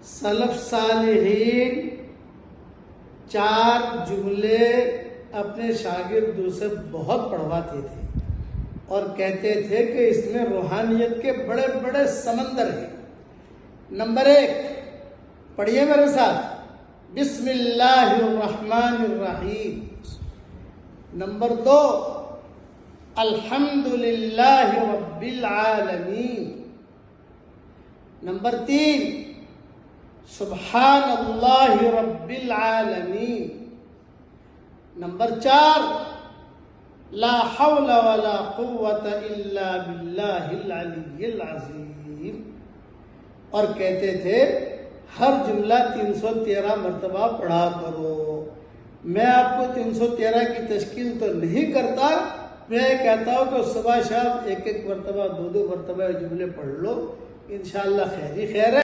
سلف صالحین 4 جملے اپنے شاگردوں سے بہت پڑھواتے تھے اور کہتے تھے کہ اس میں روحانیت کے بڑے بڑے سمندر ہیں۔ نمبر 1 پڑھیے میرے ساتھ، بسم اللہ الرحمن الرحیم۔ نمبر 2 الحمد للہ رب العالمین۔ نمبر 3 سبحان اللہ رب العالمین۔ نمبر 4 لا حول ولا قوة الا باللہ العلی العظیم۔ اور کہتے تھے ہر جملہ 313 مرتبہ پڑھا کرو۔ میں آپ کو 313 کی تشکیل تو نہیں کرتا، میں کہتا ہوں کہ صبح شام 1 مرتبہ 2 مرتبہ جملے پڑھ لو، انشاءاللہ خیر ہی خیر ہے۔